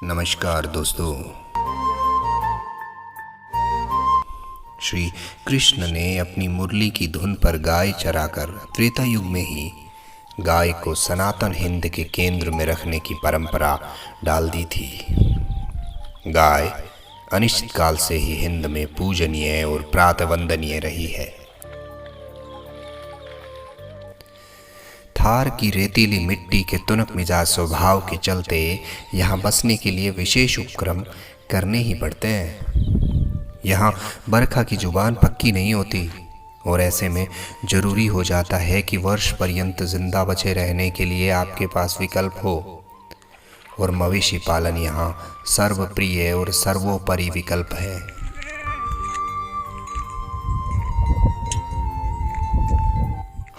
नमस्कार दोस्तों। श्री कृष्ण ने अपनी मुरली की धुन पर गाय चराकर त्रेता युग में ही गाय को सनातन हिंद के केंद्र में रखने की परंपरा डाल दी थी। गाय अनिश्चित काल से ही हिंद में पूजनीय और प्रातवंदनीय रही है। थार की रेतीली मिट्टी के तुनक मिजाज स्वभाव के चलते यहाँ बसने के लिए विशेष उपक्रम करने ही पड़ते हैं। यहाँ बरखा की जुबान पक्की नहीं होती और ऐसे में जरूरी हो जाता है कि वर्ष पर्यंत जिंदा बचे रहने के लिए आपके पास विकल्प हो, और मवेशी पालन यहाँ सर्वप्रिय और सर्वोपरि विकल्प है।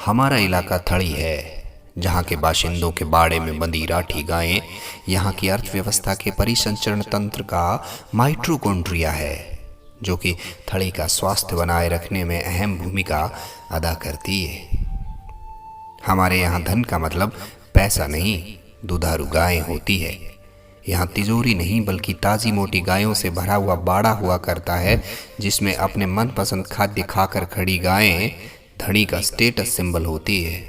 हमारा इलाका थड़ी है, जहाँ के बाशिंदों के बाड़े में बंधी राठी गायें यहाँ की अर्थव्यवस्था के परिसंचरण तंत्र का माइटोकॉन्ड्रिया है, जो कि थड़ी का स्वास्थ्य बनाए रखने में अहम भूमिका अदा करती है। हमारे यहाँ धन का मतलब पैसा नहीं, दुधारू गायें होती है। यहाँ तिजोरी नहीं बल्कि ताज़ी मोटी गायों से भरा हुआ बाड़ा हुआ करता है, जिसमें अपने मनपसंद खाद्य खाकर खड़ी गायें धनी का स्टेटस सिंबल होती है।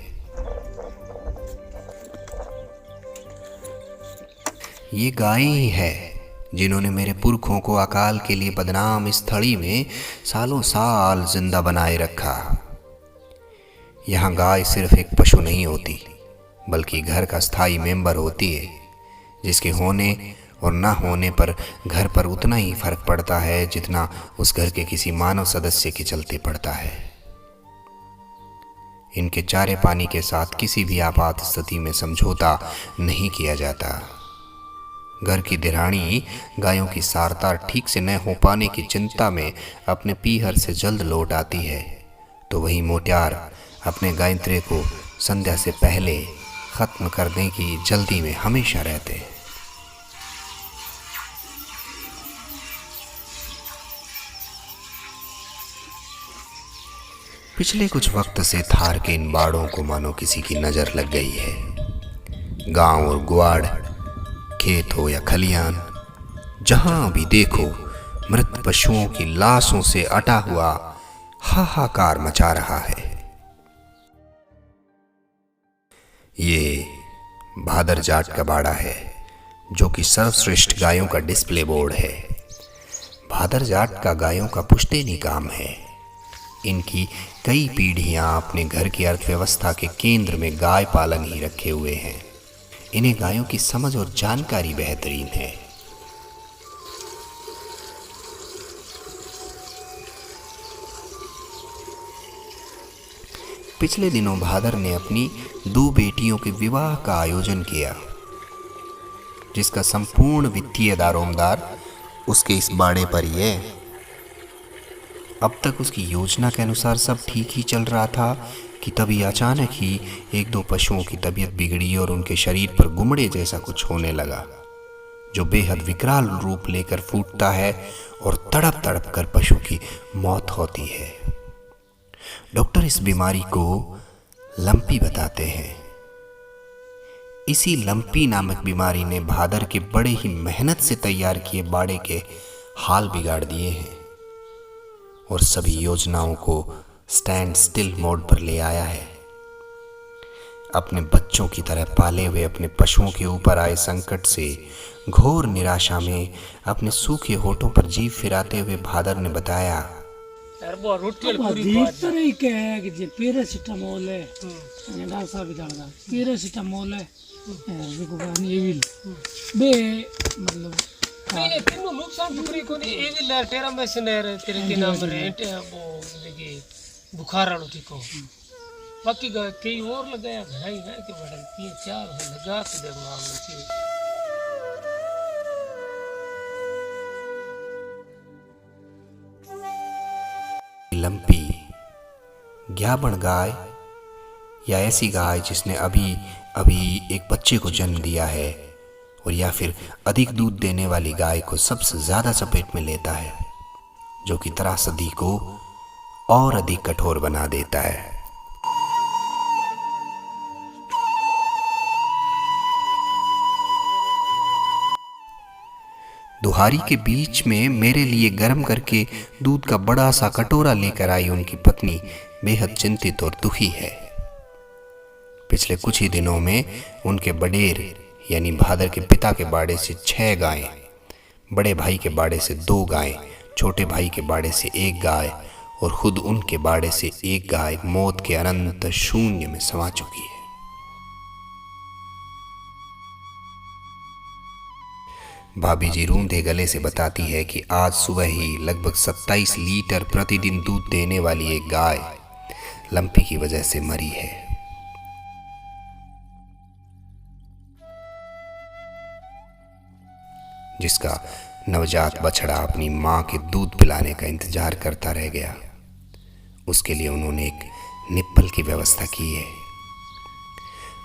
ये गायें ही है जिन्होंने मेरे पुरखों को अकाल के लिए बदनाम इस थड़ी में सालों साल जिंदा बनाए रखा। यहाँ गाय सिर्फ एक पशु नहीं होती, बल्कि घर का स्थायी मेंबर होती है, जिसके होने और ना होने पर घर पर उतना ही फर्क पड़ता है जितना उस घर के किसी मानव सदस्य के चलते पड़ता है। इनके चारे पानी के साथ किसी भी आपात स्थिति में समझौता नहीं किया जाता। घर की दिरानी गायों की सारतार ठीक से न हो पाने की चिंता में अपने पीहर से जल्द लौट आती है, तो वही मोटियार अपने गायंत्रे को संध्या से पहले खत्म करने की जल्दी में हमेशा रहते हैं। पिछले कुछ वक्त से थार के इन बाड़ों को मानो किसी की नजर लग गई है। गांव और गुआड़, खेत हो या खलियान, जहां भी देखो मृत पशुओं की लाशों से अटा हुआ हाहाकार मचा रहा है। ये भादर जाट का बाड़ा है, जो कि सर्वश्रेष्ठ गायों का डिस्प्ले बोर्ड है। भादर जाट का गायों का पुश्तैनी काम है। इनकी कई पीढ़ियां अपने घर की अर्थव्यवस्था के केंद्र में गाय पालन ही रखे हुए हैं। इन्हें गायों की समझ और जानकारी बेहतरीन है। पिछले दिनों भादर ने अपनी 2 बेटियों के विवाह का आयोजन किया, जिसका संपूर्ण वित्तीय दारोमदार उसके इस बाड़े पर ही है। अब तक उसकी योजना के अनुसार सब ठीक ही चल रहा था कि तभी अचानक ही 1-2 पशुओं की तबीयत बिगड़ी और उनके शरीर पर गुमड़े जैसा कुछ होने लगा, जो बेहद विकराल रूप लेकर फूटता है और तड़प तड़प कर पशु की मौत होती है। डॉक्टर इस बीमारी को लंपी बताते हैं। इसी लंपी नामक बीमारी ने भादर के बड़े ही मेहनत से तैयार किए बाड़े के हाल बिगाड़ दिए हैं और सभी योजनाओं को स्टैंड स्टिल मोड पर ले आया है। अपने बच्चों की तरह पाले हुए अपने पशुओं के ऊपर आए संकट से घोर निराशा में अपने सूखे होठों पर जीभ फिराते हुए भादर ने बताया, पैरासिटामोल है, डॉक्टर साहब बताता पैरासिटामोल है, मतलब नहीं तीनों नुकसान पूरी कोनी एविल टेरामेसिन है तेरे के नाम पर वो देखिए बुखार आलो ठीक हो। बाकी का कई और लगाया भाई है कि बड़ा 3-4 लगा के देखो नाम में लंपी ग्याबण गाय या ऐसी गाय जिसने अभी अभी एक बच्चे को जन्म दिया है, और या फिर अधिक दूध देने वाली गाय को सबसे ज्यादा चपेट में लेता है, जो कि त्रासदी को और अधिक कठोर बना देता है। दुहारी के बीच में मेरे लिए गर्म करके दूध का बड़ा सा कटोरा लेकर आई उनकी पत्नी बेहद चिंतित और दुखी है। पिछले कुछ ही दिनों में उनके बडेर यानी भादर के पिता के बाड़े से 6 गायें, बड़े भाई के बाड़े से 2 गायें, छोटे भाई के बाड़े से 1 गाय और खुद उनके बाड़े से 1 गाय मौत के अनंत शून्य में समा चुकी है। भाभी जी रूंधे गले से बताती है कि आज सुबह ही लगभग 27 लीटर प्रतिदिन दूध देने वाली एक गाय लंपी की वजह से मरी है। जिसका नवजात बछड़ा अपनी मां के दूध पिलाने का इंतजार करता रह गया। उसके लिए उन्होंने एक निप्पल की व्यवस्था की है।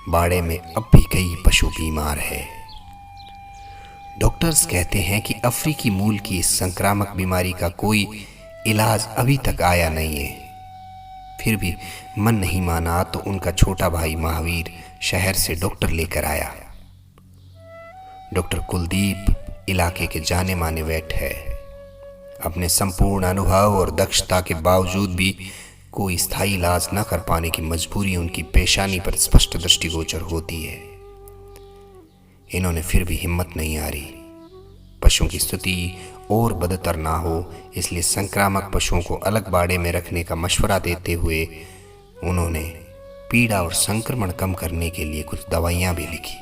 बाड़े में अब भी कई पशु बीमार है। डॉक्टर्स कहते हैं कि अफ्रीकी मूल की इस संक्रामक बीमारी का कोई इलाज अभी तक आया नहीं है। फिर भी मन नहीं माना तो उनका छोटा भाई महावीर शहर से डॉक्टर लेकर आया। डॉक्टर कुलदीप इलाके के जाने माने वेट है। अपने संपूर्ण अनुभव और दक्षता के बावजूद भी कोई स्थायी इलाज न कर पाने की मजबूरी उनकी पेशानी पर स्पष्ट दृष्टिगोचर होती है। इन्होंने फिर भी हिम्मत नहीं हारी। पशुओं की स्थिति और बदतर ना हो इसलिए संक्रामक पशुओं को अलग बाड़े में रखने का मशवरा देते हुए उन्होंने पीड़ा और संक्रमण कम करने के लिए कुछ दवाइयां भी लिखी।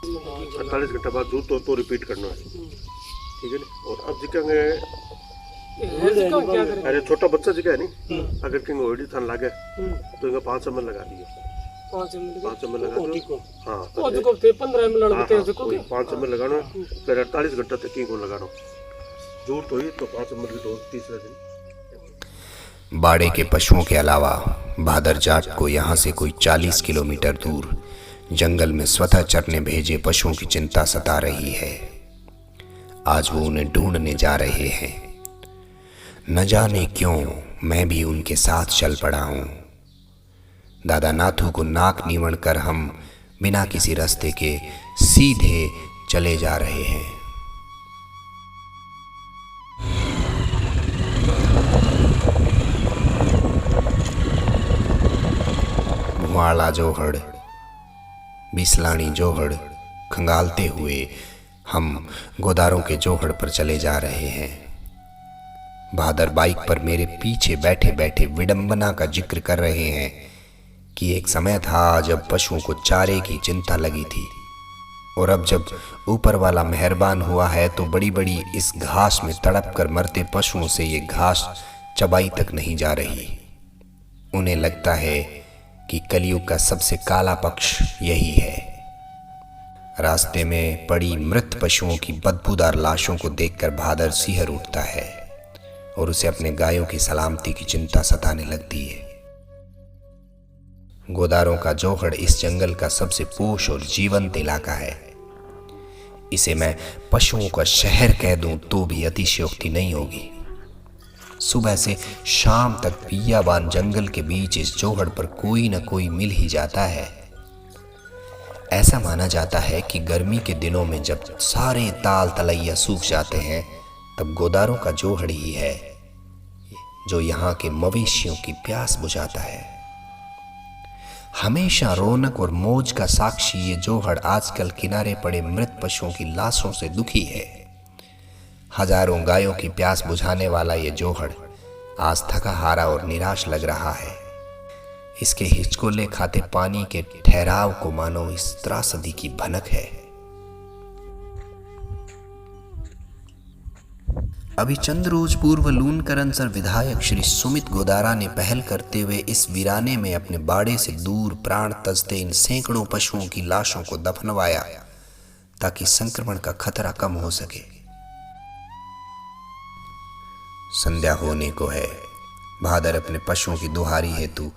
48 घंटे बाद दूध तो रिपीट करना है, ठीक है ना। और अब जिकेंगे अरे छोटा बच्चा जिका है नहीं, अगर कहीं ओडी थान लागे तो इनका 5 ml लगा दिए। 5 ml लगा दो। हाँ 15 ml लगते हैं 5 ml लगाना, फिर 48 घंटे तक को लगाना। जरूरत हुई तो 5 ml की डोज तीसरे दिन। बाड़े के पशुओं के अलावा भादर जाट को यहाँ से कोई 40 किलोमीटर दूर जंगल में स्वतः चरने भेजे पशुओं की चिंता सता रही है। आज वो उन्हें ढूंढने जा रहे हैं। न जाने क्यों मैं भी उनके साथ चल पड़ा हूं। दादा नाथू को नाक नीवण कर हम बिना किसी रास्ते के सीधे चले जा रहे हैं। भुआड़ा जोहड़, बिसलानी जोहड़ खंगालते हुए हम गोदारों के जोहड़ पर चले जा रहे हैं। भादर बाइक पर मेरे पीछे बैठे बैठे विडंबना का जिक्र कर रहे हैं कि एक समय था जब पशुओं को चारे की चिंता लगी थी और अब जब ऊपर वाला मेहरबान हुआ है तो बड़ी बड़ी इस घास में तड़प कर मरते पशुओं से ये घास चबाई तक नहीं जा रही। उन्हें लगता है कि कलयुग का सबसे काला पक्ष यही है। रास्ते में पड़ी मृत पशुओं की बदबूदार लाशों को देखकर भादर सिहर उठता है और उसे अपने गायों की सलामती की चिंता सताने लगती है। गोदारों का जोहड़ इस जंगल का सबसे पोष और जीवंत इलाका है। इसे मैं पशुओं का शहर कह दूं तो भी अतिशयोक्ति नहीं होगी। सुबह से शाम तक बियाबान जंगल के बीच इस जोहड़ पर कोई न कोई मिल ही जाता है। ऐसा माना जाता है कि गर्मी के दिनों में जब सारे ताल तलैया सूख जाते हैं तब गोदारों का जोहड़ ही है जो यहाँ के मवेशियों की प्यास बुझाता है। हमेशा रौनक और मौज का साक्षी ये जोहड़ आजकल किनारे पड़े मृत पशुओं की लाशों से दुखी है। हजारों गायों की प्यास बुझाने वाला ये जोहड़ आज थका हारा और निराश लग रहा है। इसके हिचकोले खाते पानी के ठहराव को मानो इस त्रासदी की भनक है। अभी चंद रोज पूर्व लूनकर अंसर विधायक श्री सुमित गोदारा ने पहल करते हुए इस वीराने में अपने बाड़े से दूर प्राण तजते इन सैकड़ों पशुओं की लाशों को दफनवाया ताकि संक्रमण का खतरा कम हो सके। संध्या होने को है। भादर अपने पशुओं की दुहारी हेतु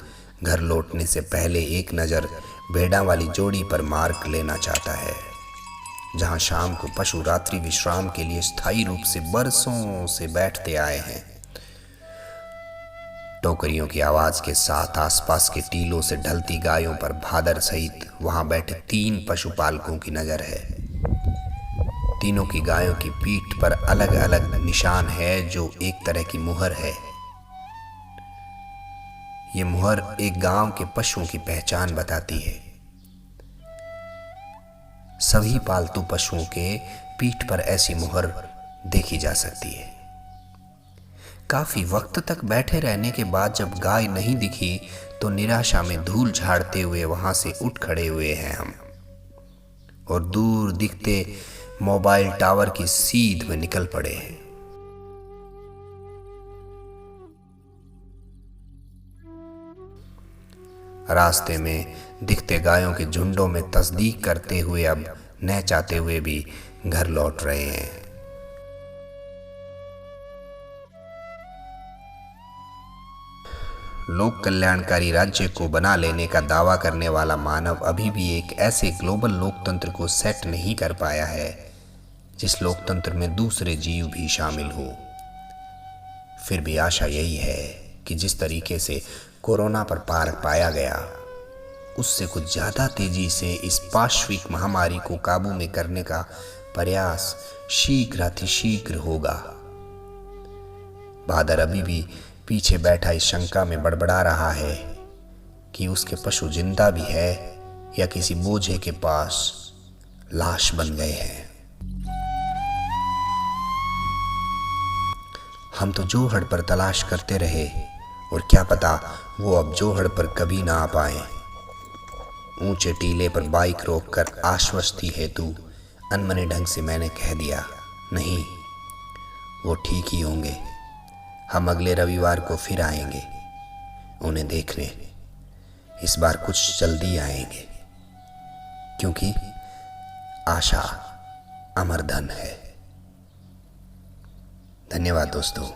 घर लौटने से पहले एक नज़र भेड़ा वाली जोड़ी पर मार्क लेना चाहता है, जहां शाम को पशु रात्रि विश्राम के लिए स्थायी रूप से बरसों से बैठते आए हैं। टोकरियों की आवाज के साथ आसपास के टीलों से ढलती गायों पर भादर सहित वहां बैठे 3 पशुपालकों की नजर है। तीनों की गायों की पीठ पर अलग अलग निशान है जो एक तरह की मुहर है। ये मुहर एक गांव के पशुओं की पहचान बताती है। सभी पालतू पशुओं के पीठ पर ऐसी मुहर देखी जा सकती है। काफी वक्त तक बैठे रहने के बाद जब गाय नहीं दिखी तो निराशा में धूल झाड़ते हुए वहां से उठ खड़े हुए हैं हम, और दूर दिखते मोबाइल टावर की सीध में निकल पड़े हैं। रास्ते में दिखते गायों के झुंडों में तस्दीक करते हुए अब न चाहते हुए भी घर लौट रहे हैं। लोक कल्याणकारी राज्य को बना लेने का दावा करने वाला मानव अभी भी एक ऐसे ग्लोबल लोकतंत्र को सेट नहीं कर पाया है जिस लोकतंत्र में दूसरे जीव भी शामिल हो। फिर भी आशा यही है कि जिस तरीके से कोरोना पर पार पाया गया, उससे कुछ ज्यादा तेजी से इस पाश्विक महामारी को काबू में करने का प्रयास शीघ्र होगा। बादर अभी भी पीछे बैठा इस शंका में बड़बड़ा रहा है कि उसके पशु जिंदा भी है या किसी बोझे के पास लाश बन गए हैं। हम तो जोहड़ पर तलाश करते रहे और क्या पता वो अब जोहड़ पर कभी ना आ पाए। ऊंचे टीले पर बाइक रोककर आश्वस्ति हेतु अनमने ढंग से मैंने कह दिया, नहीं, वो ठीक ही होंगे। हम अगले रविवार को फिर आएंगे उन्हें देखने। इस बार कुछ जल्दी आएंगे क्योंकि आशा अमर धन है। धन्यवाद दोस्तों।